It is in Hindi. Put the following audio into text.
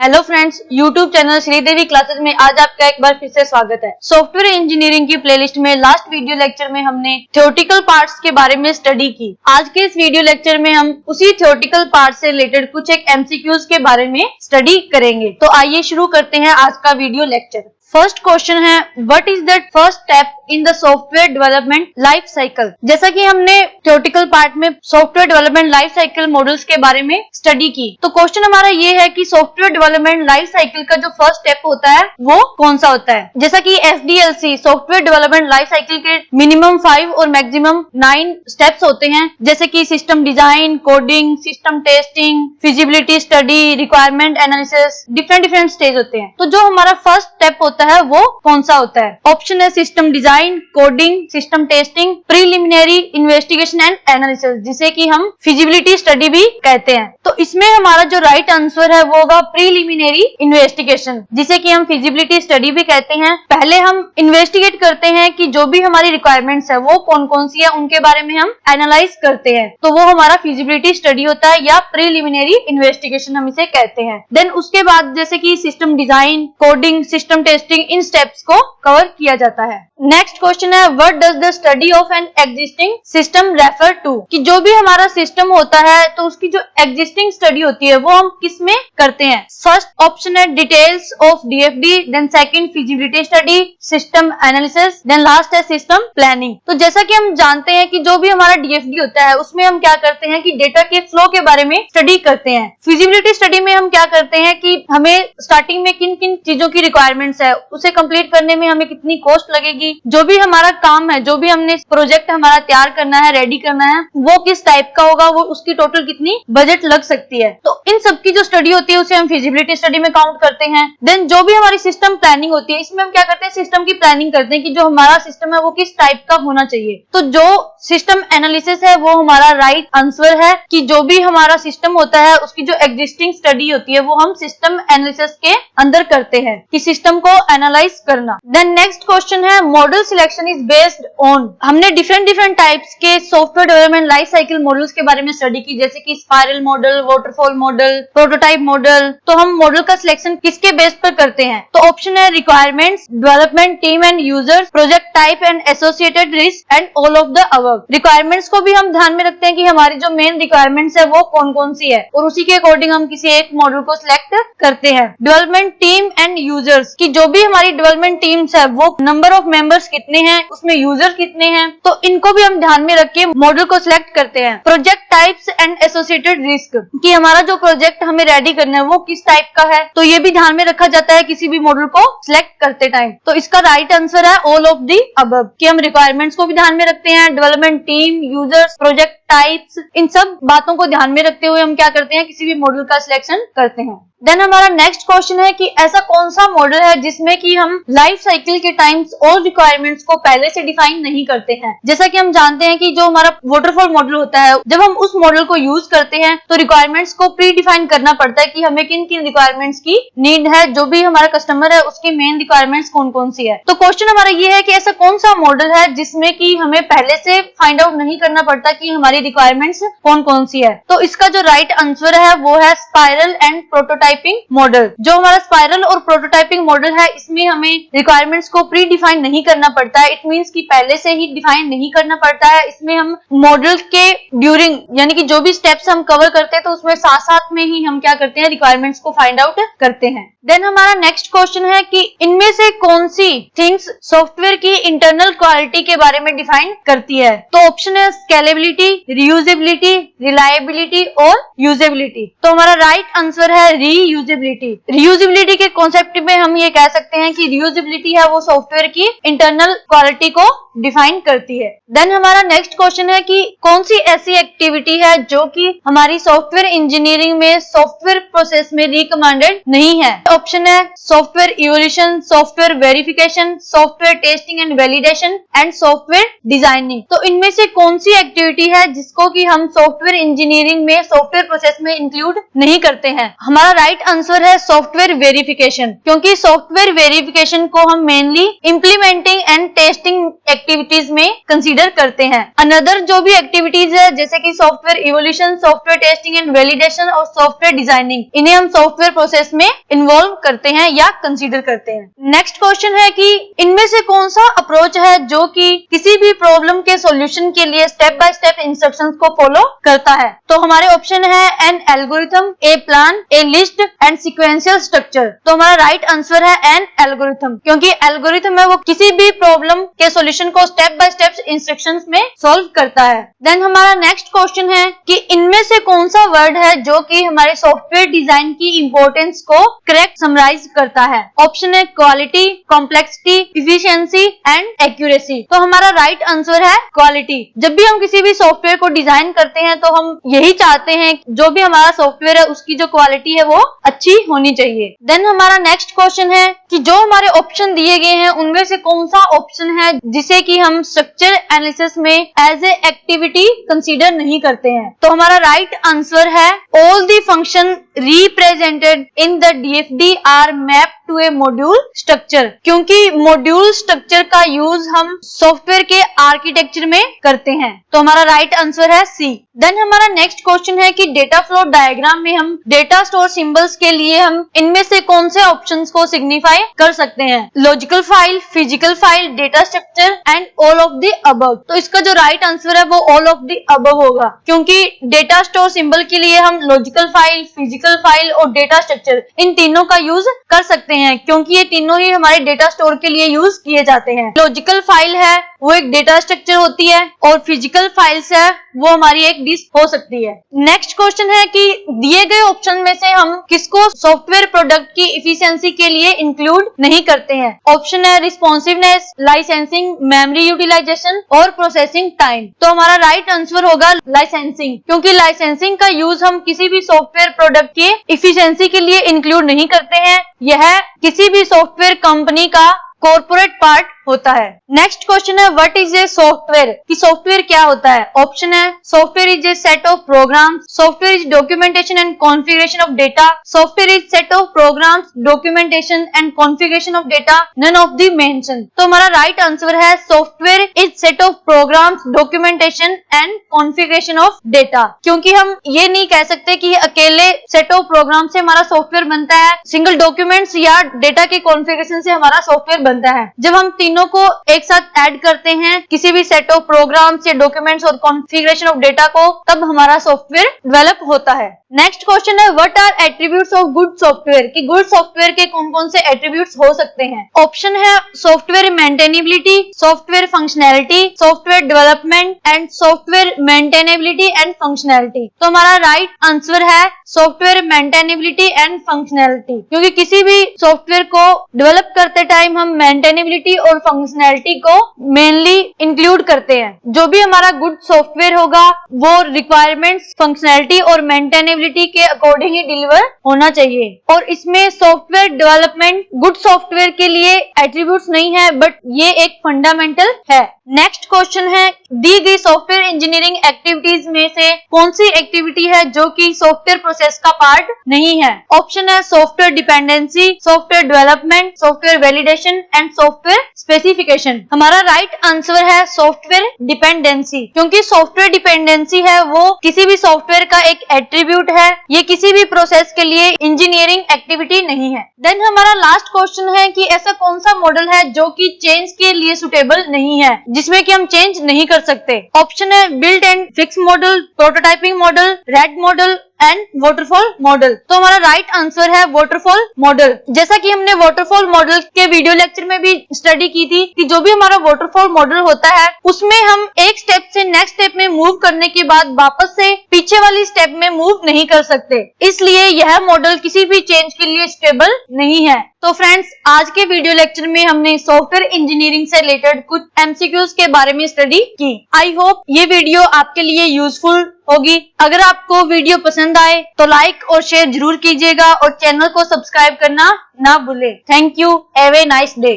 Hello friends, YouTube channel Sridevi classes में आज आपका एक बार फिर से स्वागत है। सॉफ्टवेयर इंजीनियरिंग की प्लेलिस्ट में लास्ट वीडियो लेक्चर में हमने थ्योरेटिकल पार्ट्स के बारे में स्टडी की। आज के इस वीडियो लेक्चर में हम उसी थ्योरेटिकल पार्ट से रिलेटेड कुछ एक एमसीक्यूज के बारे में स्टडी करेंगे। तो आइए शुरू करते हैं आज का वीडियो लेक्चर। फर्स्ट क्वेश्चन है, what is the first step in the software development life cycle. जैसा कि हमने थ्योरेटिकल पार्ट में software development life cycle models के बारे में स्टडी की, तो क्वेश्चन हमारा ये है कि सॉफ्टवेयर डेवलपमेंट लाइफ साइकिल का जो फर्स्ट स्टेप होता है वो कौन सा होता है। जैसा कि SDLC software development life cycle के मिनिमम 5 और मैक्सिमम 9 स्टेप्स होते हैं, जैसे कि system design, coding, system testing, feasibility study, requirement analysis, different stage होते हैं। तो जो हमारा फर्स्ट स्टेप होता है वो कौन सा होता है? ऑप्शन है system design, coding, system testing, preliminary investigation and analysis, जिसे कि हम फिजिबिलिटी स्टडी भी कहते हैं। तो इसमें हमारा जो राइट आंसर है वो होगा प्रीलिमिनरी इन्वेस्टिगेशन, जिसे कि हम फिजिबिलिटी स्टडी भी कहते हैं। पहले हम इन्वेस्टिगेट करते हैं कि जो भी हमारी रिक्वायरमेंट्स है वो कौन कौन सी है, उनके बारे में हम एनालाइज करते हैं, तो वो हमारा फिजिबिलिटी स्टडी होता है या प्रीलिमिनरी इन्वेस्टिगेशन हम इसे कहते हैं। देन उसके बाद जैसे कि system design, coding, system testing, इन स्टेप्स को कवर किया जाता है। नेक्स्ट क्वेश्चन है, what does the study of an existing system refer to, कि जो भी हमारा सिस्टम होता है तो उसकी जो एग्जिस्टिंग स्टडी होती है वो हम किस में करते हैं। फर्स्ट ऑप्शन है details of DFD, then second feasibility study, system analysis, then last है सिस्टम प्लानिंग। तो जैसा कि हम जानते हैं कि जो भी हमारा DFD होता है उसमें हम क्या करते हैं कि डेटा के फ्लो के बारे में स्टडी करते हैं। फिजिबिलिटी स्टडी में हम क्या करते हैं कि हमें स्टार्टिंग में किन किन चीजों की रिक्वायरमेंट्स है, उसे कंप्लीट करने में हमें कितनी कॉस्ट लगेगी, जो भी हमारा काम है, जो भी हमने प्रोजेक्ट हमारा तैयार करना है, रेडी करना है, वो किस टाइप का होगा, वो उसकी टोटल कितनी बजट लग सकती है। तो इन सब की जो स्टडी होती है उसे हम फिजिबिलिटी स्टडी में काउंट करते हैं। देन जो भी हमारी सिस्टम प्लानिंग होती है, इसमें हम क्या करते हैं, सिस्टम की प्लानिंग करते हैं कि जो हमारा सिस्टम है वो किस टाइप का होना चाहिए। तो जो सिस्टम एनालिसिस है वो हमारा राइट आंसर है कि जो भी हमारा सिस्टम होता है उसकी जो एग्जिस्टिंग स्टडी होती है वो हम सिस्टम एनालिसिस के अंदर करते हैं, कि सिस्टम को एनालाइज करना। देन नेक्स्ट क्वेश्चन है, model selection is based on. हमने डिफरेंट टाइप्स के software development life cycle models के बारे में स्टडी की, जैसे कि spiral model, waterfall model, prototype model. तो हम मॉडल का सिलेक्शन किसके बेस पर करते हैं? तो ऑप्शन है requirements, development team and users, project type and associated risk and all of the above. Requirements को भी हम ध्यान में रखते हैं कि हमारी जो मेन रिक्वायरमेंट्स है वो कौन कौन सी है, और उसी के अकॉर्डिंग हम किसी एक मॉडल को सिलेक्ट करते हैं। डेवलपमेंट टीम एंड यूजर्स, की जो भी हमारी डेवलपमेंट टीम्स है वो नंबर ऑफ मेंबर्स कितने हैं, उसमें यूजर कितने हैं, तो इनको भी हम ध्यान में रख के मॉडल को सिलेक्ट करते हैं। Project types and associated risk, कि हमारा जो प्रोजेक्ट हमें रेडी करना है वो किस टाइप का है, तो ये भी ध्यान में रखा जाता है किसी भी मॉडल को सिलेक्ट करते टाइम। तो इसका राइट आंसर है ऑल ऑफ द अबव, कि हम रिक्वायरमेंट्स को भी ध्यान में रखते हैं, development team, users, project types, इन सब बातों को ध्यान में रखते हुए हम क्या करते हैं, किसी भी मॉडल का सिलेक्शन करते हैं। देन हमारा नेक्स्ट क्वेश्चन है कि ऐसा कौन सा मॉडल है जिसमें कि हम लाइफ साइकिल के टाइम्स और रिक्वायरमेंट्स को पहले से डिफाइन नहीं करते हैं। जैसा कि हम जानते हैं कि जो हमारा वाटरफॉल मॉडल होता है, जब हम उस मॉडल को यूज करते हैं तो रिक्वायरमेंट्स को प्री डिफाइन करना पड़ता है कि हमें किन किन रिक्वायरमेंट्स की नीड है, जो भी हमारा कस्टमर है उसकी मेन रिक्वायरमेंट्स कौन कौन सी है। तो क्वेश्चन हमारा ये है कि ऐसा कौन सा मॉडल है जिसमें कि हमें पहले से फाइंड आउट नहीं करना पड़ता कि हमारी रिक्वायरमेंट्स कौन कौन सी है। तो इसका जो राइट आंसर है वो है स्पाइरल एंड प्रोटोटाइपिंग मॉडल। जो हमारा स्पाइरल और प्रोटोटाइपिंग मॉडल है, इसमें हमें रिक्वायरमेंट्स को प्री डिफाइन नहीं करना पड़ता है। इट मींस कि पहले से ही डिफाइन नहीं करना पड़ता है। इसमें हम मॉडल के ड्यूरिंग, यानी कि जो भी स्टेप्स हम कवर करते हैं तो उसमें साथ साथ में ही हम क्या करते हैं, रिक्वायरमेंट्स को फाइंड आउट करते हैं। देन हमारा नेक्स्ट क्वेश्चन है कि इनमें से कौन सी थिंग्स सॉफ्टवेयर की इंटरनल क्वालिटी के बारे में डिफाइन करती है। तो ऑप्शन है स्केलेबिलिटी, रीयूजेबिलिटी, रिलायबिलिटी और यूजेबिलिटी। तो हमारा राइट आंसर है रीयूजेबिलिटी। रीयूजेबिलिटी के कॉन्सेप्ट में हम ये कह सकते हैं कि रीयूजेबिलिटी है वो सॉफ्टवेयर की इंटरनल क्वालिटी को डिफाइन करती है। देन हमारा नेक्स्ट क्वेश्चन है कि कौन सी ऐसी एक्टिविटी है जो कि हमारी सॉफ्टवेयर इंजीनियरिंग में सॉफ्टवेयर प्रोसेस में रिकमेंडेड नहीं है। ऑप्शन है software evolution, software verification, software testing and validation and software designing. तो इनमें से कौन सी एक्टिविटी है जिसको कि हम सॉफ्टवेयर इंजीनियरिंग में सॉफ्टवेयर प्रोसेस में इंक्लूड नहीं करते हैं। हमारा राइट आंसर है सॉफ्टवेयर वेरिफिकेशन, क्योंकि सॉफ्टवेयर वेरिफिकेशन को हम mainly implementing and testing activities में कंसीडर करते हैं। अनदर जो भी एक्टिविटीज है जैसे कि software evolution, software testing and validation और सॉफ्टवेयर डिजाइनिंग, इन्हें हम सॉफ्टवेयर प्रोसेस में इन्वॉल्व करते हैं या कंसीडर करते हैं। नेक्स्ट क्वेश्चन है कि इनमें से कौन सा अप्रोच है जो कि किसी भी प्रॉब्लम के सॉल्यूशन के लिए स्टेप बाय स्टेप इंस्ट्रक्शंस को फॉलो करता है। तो हमारे ऑप्शन है an algorithm, A plan, A list and sequential structure. तो हमारा राइट आंसर है एन एल्गोरिथम, क्योंकि एल्गोरिथम है वो किसी भी प्रॉब्लम के सॉल्यूशन को स्टेप बाय स्टेप इंस्ट्रक्शंस में सॉल्व करता है। देन हमारा नेक्स्ट क्वेश्चन है कि इनमें से कौन सा वर्ड है जो कि हमारे सॉफ्टवेयर डिजाइन की इंपॉर्टेंस को करेक्ट समराइज करता है। ऑप्शन है quality, complexity, efficiency and accuracy. तो हमारा राइट आंसर है क्वालिटी। जब भी हम किसी भी सॉफ्टवेयर को डिजाइन करते हैं तो हम यही चाहते हैं जो भी हमारा सॉफ्टवेयर है उसकी जो क्वालिटी है वो अच्छी होनी चाहिए। देन हमारा नेक्स्ट क्वेश्चन है कि जो हमारे ऑप्शन दिए गए हैं उनमें से कौन सा ऑप्शन है जिसे कि हम स्ट्रक्चर एनालिसिस में एज ए एक्टिविटी कंसीडर नहीं करते हैं। तो हमारा राइट आंसर है all the function represented in the DFD are map to a module structure, क्योंकि मॉड्यूल स्ट्रक्चर का यूज हम सॉफ्टवेयर के आर्किटेक्चर में करते हैं। तो हमारा राइट आंसर है सी। देन हमारा नेक्स्ट क्वेश्चन है कि डेटा फ्लो डायग्राम में हम डेटा स्टोर सिंबल्स के लिए हम इनमें से कौन से ऑप्शंस को सिग्निफाई कर सकते हैं। Logical file, physical file, data structure and all of the above. तो इसका जो राइट आंसर है वो ऑल ऑफ द अबव होगा, क्योंकि डेटा स्टोर सिंबल के लिए हम लॉजिकल फाइल, फिजिकल फाइल और डेटा स्ट्रक्चर इन तीनों का यूज कर सकते हैं, क्योंकि ये तीनों ही हमारे डेटा स्टोर के लिए यूज किए जाते हैं। लॉजिकल फाइल है वो एक डेटा स्ट्रक्चर होती है और फिजिकल फाइल्स है वो हमारी एक डिस्क हो सकती है। नेक्स्ट क्वेश्चन है कि दिए गए ऑप्शन में से हम किसको सॉफ्टवेयर प्रोडक्ट की इफिशिएंसी के लिए इंक्लूड नहीं करते हैं। ऑप्शन है रिस्पॉन्सिवनेस, लाइसेंसिंग, मेमोरी यूटिलाइजेशन और प्रोसेसिंग टाइम। तो हमारा राइट आंसर होगा लाइसेंसिंग, क्योंकि लाइसेंसिंग का यूज हम किसी भी सॉफ्टवेयर प्रोडक्ट की इफिशिएंसी के लिए इंक्लूड नहीं करते हैं। यह किसी भी सॉफ्टवेयर कंपनी का कॉर्पोरेट पार्ट होता है। नेक्स्ट क्वेश्चन है व्हाट इज ए सॉफ्टवेयर, कि सॉफ्टवेयर क्या होता है। ऑप्शन है software is a set of programs, software is documentation and configuration of data, software is set of programs, documentation and configuration of data, none of the mention. तो हमारा राइट आंसर है software is set of programs, documentation and configuration of data, क्योंकि हम ये नहीं कह सकते कि अकेले सेट ऑफ प्रोग्राम से हमारा सॉफ्टवेयर बनता है, सिंगल डॉक्यूमेंट्स या डेटा के कॉन्फ़िगरेशन से हमारा सॉफ्टवेयर बनता है। जब हम तीनों को एक साथ ऐड करते हैं किसी भी सेट ऑफ प्रोग्राम्स या डॉक्यूमेंट्स और कॉन्फ़िगरेशन ऑफ डेटा को, तब हमारा सॉफ्टवेयर डेवलप होता है। नेक्स्ट क्वेश्चन है what are attributes of good software, कि गुड सॉफ्टवेयर के कौन कौन से एट्रीब्यूट्स हो सकते हैं। ऑप्शन है software maintainability, software functionality, software development and software maintainability and functionality. तो हमारा राइट आंसर है सॉफ्टवेयर मेंटेनेबिलिटी एंड फंक्शनैलिटी, क्योंकि किसी भी सॉफ्टवेयर को डेवलप करते टाइम हम मेंटेनेबिलिटी और फंक्शनैलिटी को मेनली इंक्लूड करते हैं। जो भी हमारा गुड सॉफ्टवेयर होगा वो रिक्वायरमेंट्स, फंक्शनैलिटी और मेंटेनेबिलिटी के अकॉर्डिंग ही डिलीवर होना चाहिए। और इसमें सॉफ्टवेयर डेवलपमेंट गुड सॉफ्टवेयर के लिए एट्रीब्यूट्स नहीं है, बट ये एक फंडामेंटल है। नेक्स्ट क्वेश्चन है दी गई सॉफ्टवेयर इंजीनियरिंग एक्टिविटीज में से कौन सी एक्टिविटी है जो कि सॉफ्टवेयर प्रोसेस का पार्ट नहीं है। ऑप्शन है software dependency, software development, software validation and software specification. हमारा राइट आंसर है सॉफ्टवेयर डिपेंडेंसी, क्योंकि सॉफ्टवेयर डिपेंडेंसी है वो किसी भी सॉफ्टवेयर का एक एट्रीब्यूट है, ये किसी भी प्रोसेस के लिए इंजीनियरिंग एक्टिविटी नहीं है। देन हमारा लास्ट क्वेश्चन है कि ऐसा कौन सा मॉडल है जो कि चेंज के लिए सुटेबल नहीं है, जिसमें कि हम चेंज नहीं कर सकते। ऑप्शन है build and fix model, prototyping model, red model and waterfall model. तो हमारा राइट आंसर है वाटरफॉल मॉडल। जैसा कि हमने वाटरफॉल मॉडल के वीडियो लेक्चर में भी स्टडी की थी कि जो भी हमारा वाटरफॉल मॉडल होता है उसमें हम एक स्टेप से नेक्स्ट स्टेप में मूव करने के बाद वापस से पीछे वाली स्टेप में मूव नहीं कर सकते, इसलिए यह मॉडल किसी भी चेंज के लिए स्टेबल नहीं है। तो फ्रेंड्स, आज के वीडियो लेक्चर में हमने सॉफ्टवेयर इंजीनियरिंग से रिलेटेड कुछ एमसीक्यूज के बारे में स्टडी की। आई होप ये वीडियो आपके लिए यूजफुल होगी। अगर आपको वीडियो पसंद आए तो लाइक और शेयर जरूर कीजिएगा और चैनल को सब्सक्राइब करना ना भूलें। Thank you, have a nice day.